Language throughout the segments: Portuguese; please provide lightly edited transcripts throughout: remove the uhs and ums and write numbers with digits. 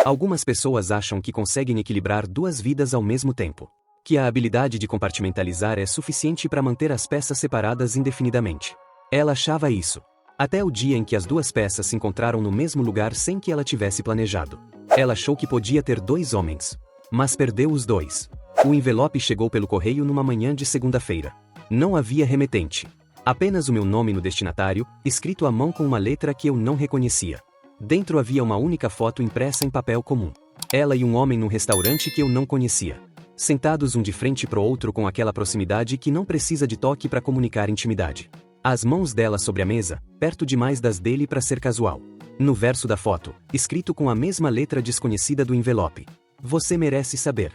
Algumas pessoas acham que conseguem equilibrar duas vidas ao mesmo tempo. Que a habilidade de compartimentalizar é suficiente para manter as peças separadas indefinidamente. Ela achava isso. Até o dia em que as duas peças se encontraram no mesmo lugar sem que ela tivesse planejado. Ela achou que podia ter 2 homens. Mas perdeu os 2. O envelope chegou pelo correio numa manhã de segunda-feira. Não havia remetente. Apenas o meu nome no destinatário, escrito à mão com uma letra que eu não reconhecia. Dentro havia uma única foto impressa em papel comum. Ela e um homem num restaurante que eu não conhecia. Sentados um de frente pro outro com aquela proximidade que não precisa de toque para comunicar intimidade. As mãos dela sobre a mesa, perto demais das dele para ser casual. No verso da foto, escrito com a mesma letra desconhecida do envelope. Você merece saber.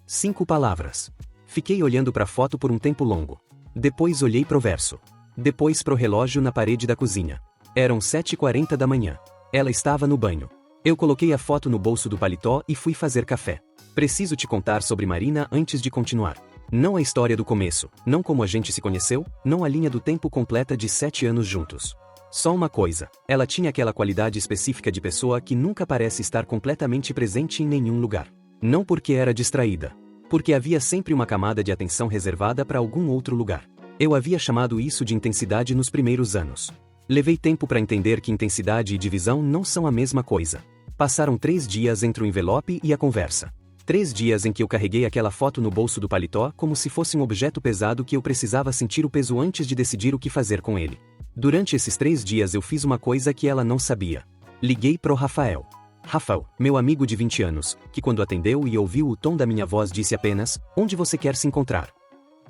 5 palavras. Fiquei olhando para a foto por um tempo longo. Depois olhei pro verso. Depois pro relógio na parede da cozinha. Eram 7h40 da manhã. Ela estava no banho. Eu coloquei a foto no bolso do paletó e fui fazer café. Preciso te contar sobre Marina antes de continuar. Não a história do começo, não como a gente se conheceu, não a linha do tempo completa de 7 anos juntos. Só uma coisa, ela tinha aquela qualidade específica de pessoa que nunca parece estar completamente presente em nenhum lugar. Não porque era distraída. Porque havia sempre uma camada de atenção reservada para algum outro lugar. Eu havia chamado isso de intensidade nos primeiros anos. Levei tempo para entender que intensidade e divisão não são a mesma coisa. Passaram 3 dias entre o envelope e a conversa. 3 dias em que eu carreguei aquela foto no bolso do paletó como se fosse um objeto pesado que eu precisava sentir o peso antes de decidir o que fazer com ele. Durante esses 3 dias eu fiz uma coisa que ela não sabia. Liguei pro Rafael. Rafael, meu amigo de 20 anos, que quando atendeu e ouviu o tom da minha voz disse apenas, onde você quer se encontrar?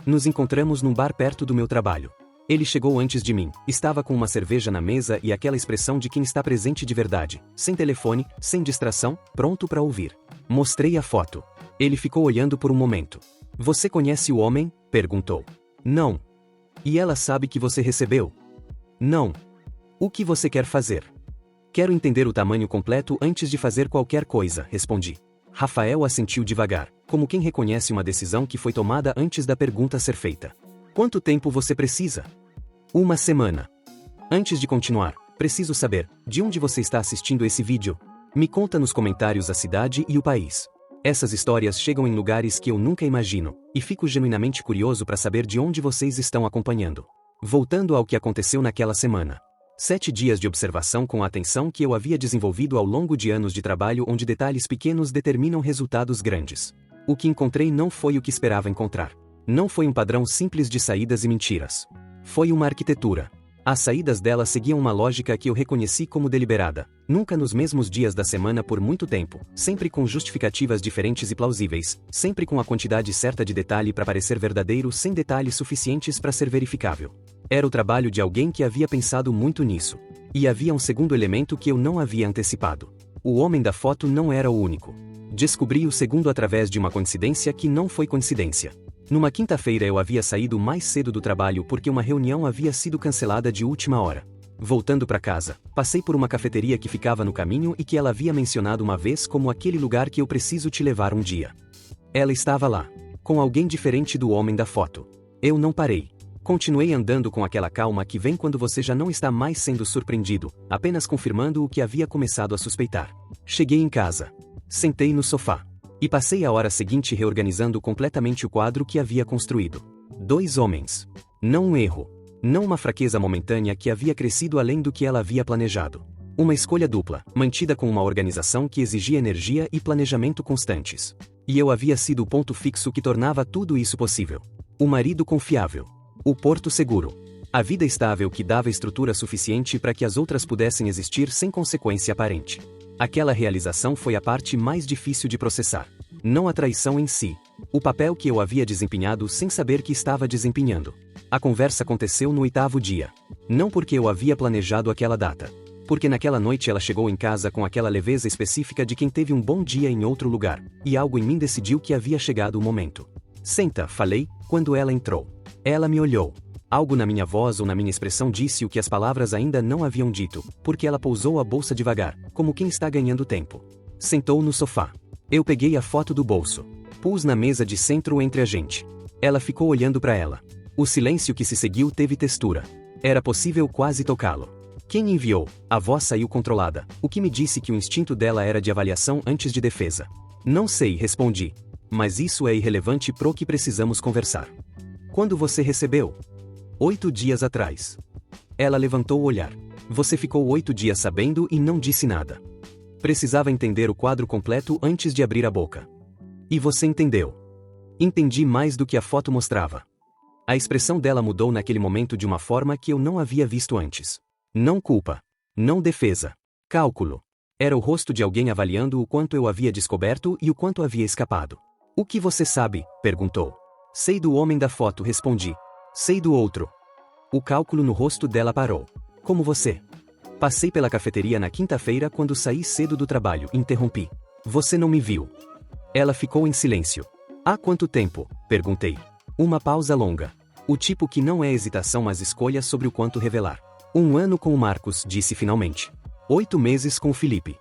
Nos encontramos num bar perto do meu trabalho. Ele chegou antes de mim, estava com uma cerveja na mesa e aquela expressão de quem está presente de verdade, sem telefone, sem distração, pronto para ouvir. Mostrei a foto. Ele ficou olhando por um momento. Você conhece o homem? Perguntou. Não. E ela sabe que você recebeu? Não. O que você quer fazer? Quero entender o tamanho completo antes de fazer qualquer coisa, respondi. Rafael assentiu devagar, como quem reconhece uma decisão que foi tomada antes da pergunta ser feita. Quanto tempo você precisa? 1 semana. Antes de continuar, preciso saber, de onde você está assistindo esse vídeo? Me conta nos comentários a cidade e o país. Essas histórias chegam em lugares que eu nunca imagino, e fico genuinamente curioso para saber de onde vocês estão acompanhando. Voltando ao que aconteceu naquela semana. 7 dias de observação com a atenção que eu havia desenvolvido ao longo de anos de trabalho onde detalhes pequenos determinam resultados grandes. O que encontrei não foi o que esperava encontrar. Não foi um padrão simples de saídas e mentiras. Foi uma arquitetura. As saídas dela seguiam uma lógica que eu reconheci como deliberada, nunca nos mesmos dias da semana por muito tempo, sempre com justificativas diferentes e plausíveis, sempre com a quantidade certa de detalhe para parecer verdadeiro sem detalhes suficientes para ser verificável. Era o trabalho de alguém que havia pensado muito nisso. E havia um segundo elemento que eu não havia antecipado. O homem da foto não era o único. Descobri o segundo através de uma coincidência que não foi coincidência. Numa quinta-feira eu havia saído mais cedo do trabalho porque uma reunião havia sido cancelada de última hora. Voltando para casa, passei por uma cafeteria que ficava no caminho e que ela havia mencionado uma vez como aquele lugar que eu preciso te levar um dia. Ela estava lá, com alguém diferente do homem da foto. Eu não parei. Continuei andando com aquela calma que vem quando você já não está mais sendo surpreendido, apenas confirmando o que havia começado a suspeitar. Cheguei em casa. Sentei no sofá. E passei a hora seguinte reorganizando completamente o quadro que havia construído. 2 homens. Não um erro. Não uma fraqueza momentânea que havia crescido além do que ela havia planejado. Uma escolha dupla, mantida com uma organização que exigia energia e planejamento constantes. E eu havia sido o ponto fixo que tornava tudo isso possível. O marido confiável. O porto seguro. A vida estável que dava estrutura suficiente para que as outras pudessem existir sem consequência aparente. Aquela realização foi a parte mais difícil de processar. Não a traição em si. O papel que eu havia desempenhado sem saber que estava desempenhando. A conversa aconteceu no 8º dia. Não porque eu havia planejado aquela data. Porque naquela noite ela chegou em casa com aquela leveza específica de quem teve um bom dia em outro lugar, e algo em mim decidiu que havia chegado o momento. Senta, falei, quando ela entrou. Ela me olhou. Algo na minha voz ou na minha expressão disse o que as palavras ainda não haviam dito, porque ela pousou a bolsa devagar, como quem está ganhando tempo. Sentou no sofá. Eu peguei a foto do bolso. Pus na mesa de centro entre a gente. Ela ficou olhando para ela. O silêncio que se seguiu teve textura. Era possível quase tocá-lo. Quem enviou? A voz saiu controlada, o que me disse que o instinto dela era de avaliação antes de defesa. Não sei, respondi. Mas isso é irrelevante pro que precisamos conversar. Quando você recebeu? 8 dias atrás. Ela levantou o olhar. Você ficou 8 dias sabendo e não disse nada. Precisava entender o quadro completo antes de abrir a boca. E você entendeu? Entendi mais do que a foto mostrava. A expressão dela mudou naquele momento de uma forma que eu não havia visto antes. Não culpa. Não defesa. Cálculo. Era o rosto de alguém avaliando o quanto eu havia descoberto e o quanto havia escapado. O que você sabe? Perguntou. Sei do homem da foto, respondi. Sei do outro. O cálculo no rosto dela parou. Como você? Passei pela cafeteria na quinta-feira quando saí cedo do trabalho, interrompi. Você não me viu. Ela ficou em silêncio. Há quanto tempo? Perguntei. Uma pausa longa. O tipo que não é hesitação mas escolha sobre o quanto revelar. 1 ano com o Marcos, disse finalmente. 8 meses com o Felipe.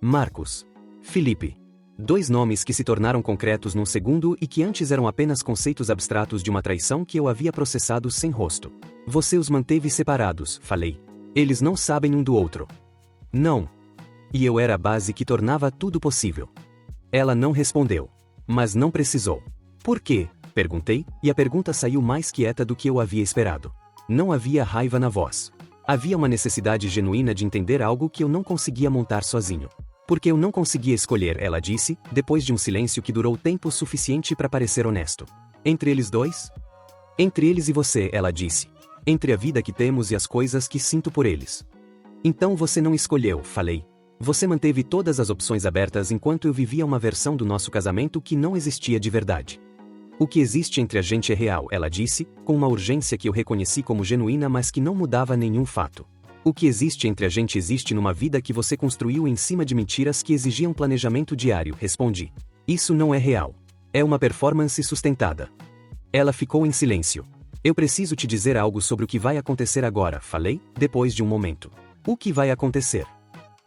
Marcos. Felipe. 2 nomes que se tornaram concretos num segundo e que antes eram apenas conceitos abstratos de uma traição que eu havia processado sem rosto. Você os manteve separados, falei. Eles não sabem um do outro. Não. E eu era a base que tornava tudo possível. Ela não respondeu. Mas não precisou. Por quê? Perguntei, e a pergunta saiu mais quieta do que eu havia esperado. Não havia raiva na voz. Havia uma necessidade genuína de entender algo que eu não conseguia montar sozinho. Porque eu não conseguia escolher, ela disse, depois de um silêncio que durou tempo suficiente para parecer honesto. Entre eles dois? Entre eles e você, ela disse. Entre a vida que temos e as coisas que sinto por eles. Então você não escolheu, falei. Você manteve todas as opções abertas enquanto eu vivia uma versão do nosso casamento que não existia de verdade. O que existe entre a gente é real, ela disse, com uma urgência que eu reconheci como genuína mas que não mudava nenhum fato. O que existe entre a gente existe numa vida que você construiu em cima de mentiras que exigiam planejamento diário, respondi. Isso não é real. É uma performance sustentada. Ela ficou em silêncio. Eu preciso te dizer algo sobre o que vai acontecer agora, falei, depois de um momento. O que vai acontecer?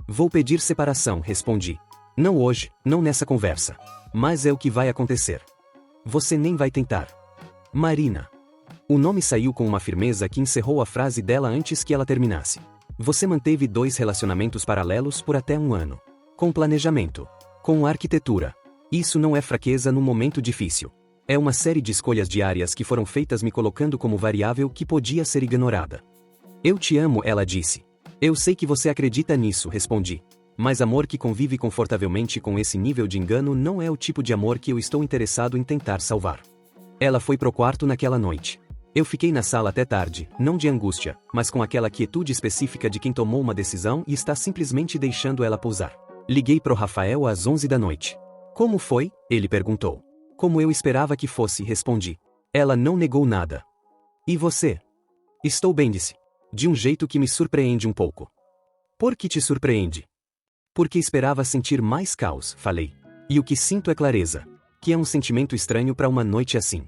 Vou pedir separação, respondi. Não hoje, não nessa conversa. Mas é o que vai acontecer. Você nem vai tentar. Marina. O nome saiu com uma firmeza que encerrou a frase dela antes que ela terminasse. Você manteve 2 relacionamentos paralelos por até 1 ano. Com planejamento. Com arquitetura. Isso não é fraqueza num momento difícil. É uma série de escolhas diárias que foram feitas me colocando como variável que podia ser ignorada. Eu te amo, ela disse. Eu sei que você acredita nisso, respondi. Mas amor que convive confortavelmente com esse nível de engano não é o tipo de amor que eu estou interessado em tentar salvar. Ela foi pro quarto naquela noite. Eu fiquei na sala até tarde, não de angústia, mas com aquela quietude específica de quem tomou uma decisão e está simplesmente deixando ela pousar. Liguei pro Rafael às 11 da noite. Como foi? Ele perguntou. Como eu esperava que fosse, respondi. Ela não negou nada. E você? Estou bem, disse. De um jeito que me surpreende um pouco. Por que te surpreende? Porque esperava sentir mais caos, falei. E o que sinto é clareza. Que é um sentimento estranho para uma noite assim.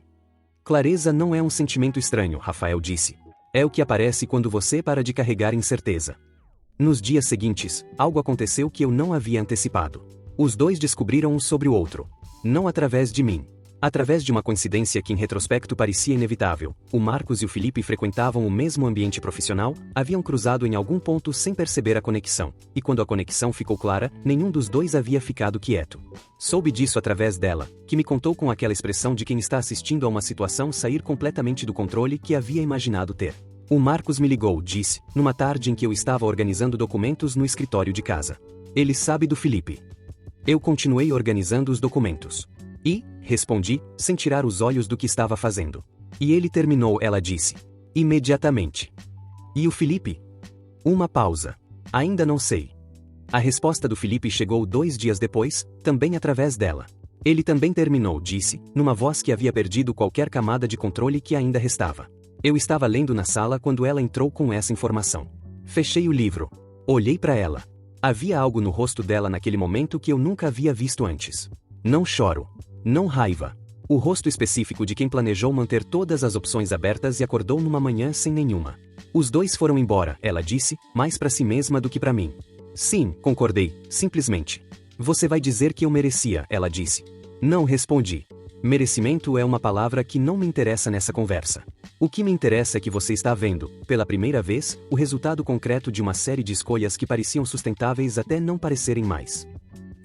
Clareza não é um sentimento estranho, Rafael disse. É o que aparece quando você para de carregar incerteza. Nos dias seguintes, algo aconteceu que eu não havia antecipado. Os 2 descobriram um sobre o outro. Não através de mim. Através de uma coincidência que em retrospecto parecia inevitável, o Marcos e o Felipe frequentavam o mesmo ambiente profissional, haviam cruzado em algum ponto sem perceber a conexão, e quando a conexão ficou clara, nenhum dos 2 havia ficado quieto. Soube disso através dela, que me contou com aquela expressão de quem está assistindo a uma situação sair completamente do controle que havia imaginado ter. O Marcos me ligou, disse, numa tarde em que eu estava organizando documentos no escritório de casa. Ele sabe do Felipe. Eu continuei organizando os documentos. E, respondi, sem tirar os olhos do que estava fazendo. E ele terminou, ela disse. Imediatamente. E o Felipe? Uma pausa. Ainda não sei. A resposta do Felipe chegou 2 dias depois, também através dela. Ele também terminou, disse, numa voz que havia perdido qualquer camada de controle que ainda restava. Eu estava lendo na sala quando ela entrou com essa informação. Fechei o livro. Olhei para ela. Havia algo no rosto dela naquele momento que eu nunca havia visto antes. Não choro. Não raiva. O rosto específico de quem planejou manter todas as opções abertas e acordou numa manhã sem nenhuma. Os 2 foram embora, ela disse, mais para si mesma do que para mim. Sim, concordei, simplesmente. Você vai dizer que eu merecia, ela disse. Não, respondi. Merecimento é uma palavra que não me interessa nessa conversa. O que me interessa é que você está vendo, pela primeira vez, o resultado concreto de uma série de escolhas que pareciam sustentáveis até não parecerem mais.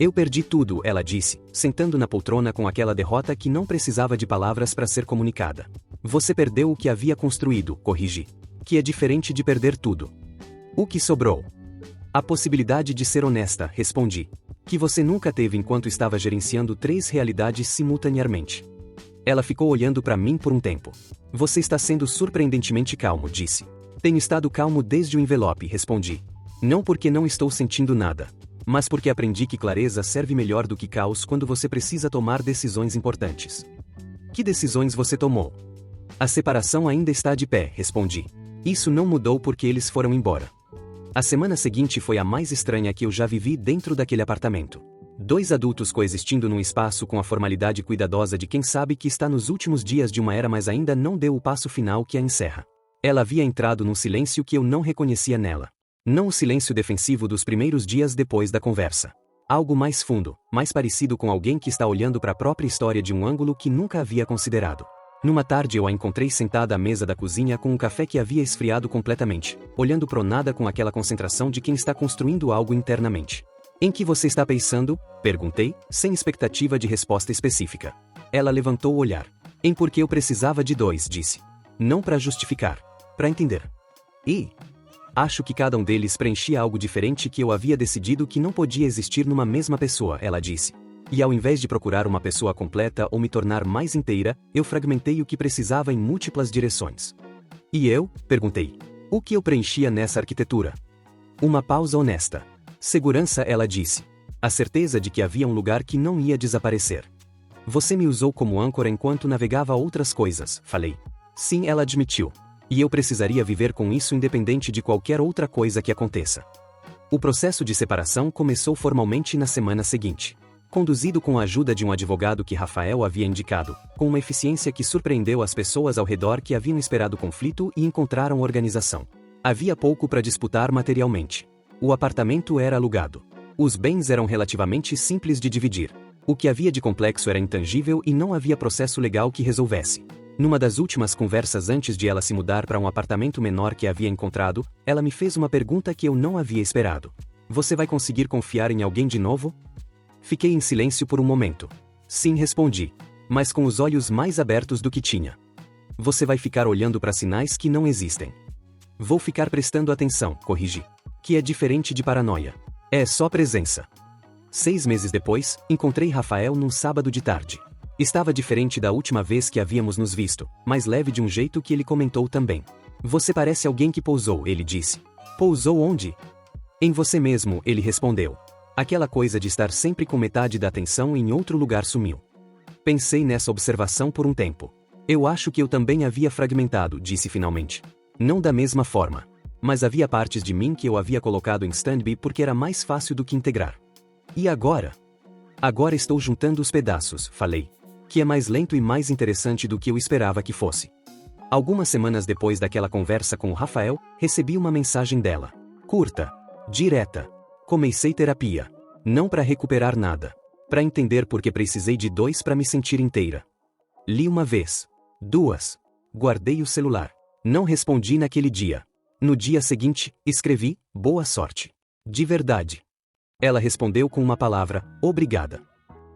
Eu perdi tudo, ela disse, sentando na poltrona com aquela derrota que não precisava de palavras para ser comunicada. Você perdeu o que havia construído, corrigi. Que é diferente de perder tudo. O que sobrou? A possibilidade de ser honesta, respondi. Que você nunca teve enquanto estava gerenciando 3 realidades simultaneamente. Ela ficou olhando para mim por um tempo. Você está sendo surpreendentemente calmo, disse. Tenho estado calmo desde o envelope, respondi. Não porque não estou sentindo nada, mas porque aprendi que clareza serve melhor do que caos quando você precisa tomar decisões importantes. Que decisões você tomou? A separação ainda está de pé, respondi. Isso não mudou porque eles foram embora. A semana seguinte foi a mais estranha que eu já vivi dentro daquele apartamento. 2 adultos coexistindo num espaço com a formalidade cuidadosa de quem sabe que está nos últimos dias de uma era, mas ainda não deu o passo final que a encerra. Ela havia entrado num silêncio que eu não reconhecia nela. Não o silêncio defensivo dos primeiros dias depois da conversa. Algo mais fundo, mais parecido com alguém que está olhando para a própria história de um ângulo que nunca havia considerado. Numa tarde eu a encontrei sentada à mesa da cozinha com um café que havia esfriado completamente, olhando pro nada com aquela concentração de quem está construindo algo internamente. Em que você está pensando? Perguntei, sem expectativa de resposta específica. Ela levantou o olhar. Em porque eu precisava de 2, disse. Não para justificar, para entender. E acho que cada um deles preenchia algo diferente que eu havia decidido que não podia existir numa mesma pessoa, ela disse. E ao invés de procurar uma pessoa completa ou me tornar mais inteira, eu fragmentei o que precisava em múltiplas direções. E eu? Perguntei. O que eu preenchia nessa arquitetura? Uma pausa honesta. Segurança, ela disse. A certeza de que havia um lugar que não ia desaparecer. Você me usou como âncora enquanto navegava outras coisas, falei. Sim, ela admitiu. E eu precisaria viver com isso independente de qualquer outra coisa que aconteça. O processo de separação começou formalmente na semana seguinte. Conduzido com a ajuda de um advogado que Rafael havia indicado, com uma eficiência que surpreendeu as pessoas ao redor que haviam esperado conflito e encontraram organização. Havia pouco para disputar materialmente. O apartamento era alugado. Os bens eram relativamente simples de dividir. O que havia de complexo era intangível e não havia processo legal que resolvesse. Numa das últimas conversas antes de ela se mudar para um apartamento menor que havia encontrado, ela me fez uma pergunta que eu não havia esperado. Você vai conseguir confiar em alguém de novo? Fiquei em silêncio por um momento. Sim, respondi, mas com os olhos mais abertos do que tinha. Você vai ficar olhando para sinais que não existem. Vou ficar prestando atenção, corrigi. Que é diferente de paranoia. É só presença. 6 meses depois, encontrei Rafael num sábado de tarde. Estava diferente da última vez que havíamos nos visto, mais leve de um jeito que ele comentou também. Você parece alguém que pousou, ele disse. Pousou onde? Em você mesmo, ele respondeu. Aquela coisa de estar sempre com metade da atenção em outro lugar sumiu. Pensei nessa observação por um tempo. Eu acho que eu também havia fragmentado, disse finalmente. Não da mesma forma. Mas havia partes de mim que eu havia colocado em stand-by porque era mais fácil do que integrar. E agora? Agora estou juntando os pedaços, falei. Que é mais lento e mais interessante do que eu esperava que fosse. Algumas semanas depois daquela conversa com o Rafael, recebi uma mensagem dela. Curta. Direta. Comecei terapia. Não para recuperar nada. Para entender porque precisei de 2 para me sentir inteira. Li uma vez. 2. Guardei o celular. Não respondi naquele dia. No dia seguinte, escrevi, boa sorte. De verdade. Ela respondeu com uma palavra, obrigada.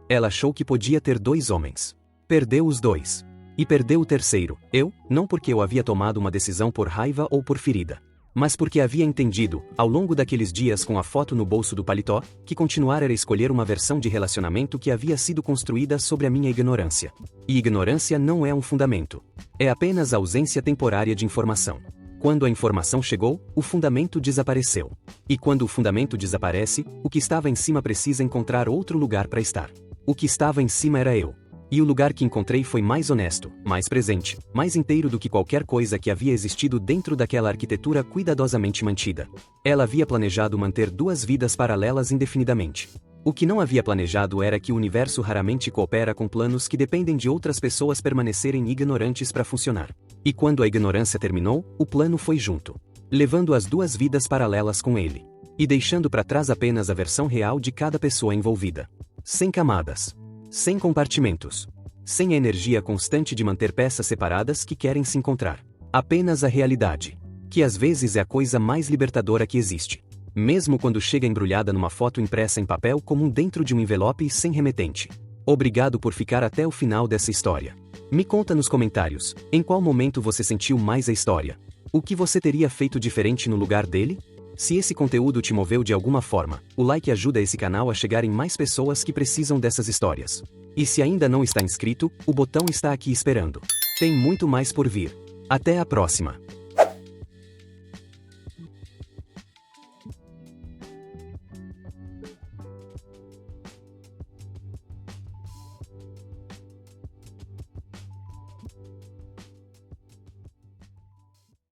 Ela achou que podia ter 2 homens. Perdeu os 2. E perdeu o terceiro, eu, não porque eu havia tomado uma decisão por raiva ou por ferida. Mas porque havia entendido, ao longo daqueles dias com a foto no bolso do paletó, que continuar era escolher uma versão de relacionamento que havia sido construída sobre a minha ignorância. E ignorância não é um fundamento. É apenas a ausência temporária de informação. Quando a informação chegou, o fundamento desapareceu. E quando o fundamento desaparece, o que estava em cima precisa encontrar outro lugar para estar. O que estava em cima era eu. E o lugar que encontrei foi mais honesto, mais presente, mais inteiro do que qualquer coisa que havia existido dentro daquela arquitetura cuidadosamente mantida. Ela havia planejado manter 2 vidas paralelas indefinidamente. O que não havia planejado era que o universo raramente coopera com planos que dependem de outras pessoas permanecerem ignorantes para funcionar. E quando a ignorância terminou, o plano foi junto, levando as 2 vidas paralelas com ele. E deixando para trás apenas a versão real de cada pessoa envolvida. Sem camadas. Sem compartimentos. sem a energia constante de manter peças separadas que querem se encontrar. Apenas a realidade, que às vezes é a coisa mais libertadora que existe. Mesmo quando chega embrulhada numa foto impressa em papel comum dentro de um envelope sem remetente. Obrigado por ficar até o final dessa história. Me conta nos comentários, em qual momento você sentiu mais a história? O que você teria feito diferente no lugar dele? Se esse conteúdo te moveu de alguma forma, o like ajuda esse canal a chegar em mais pessoas que precisam dessas histórias. E se ainda não está inscrito, o botão está aqui esperando. Tem muito mais por vir. Até a próxima!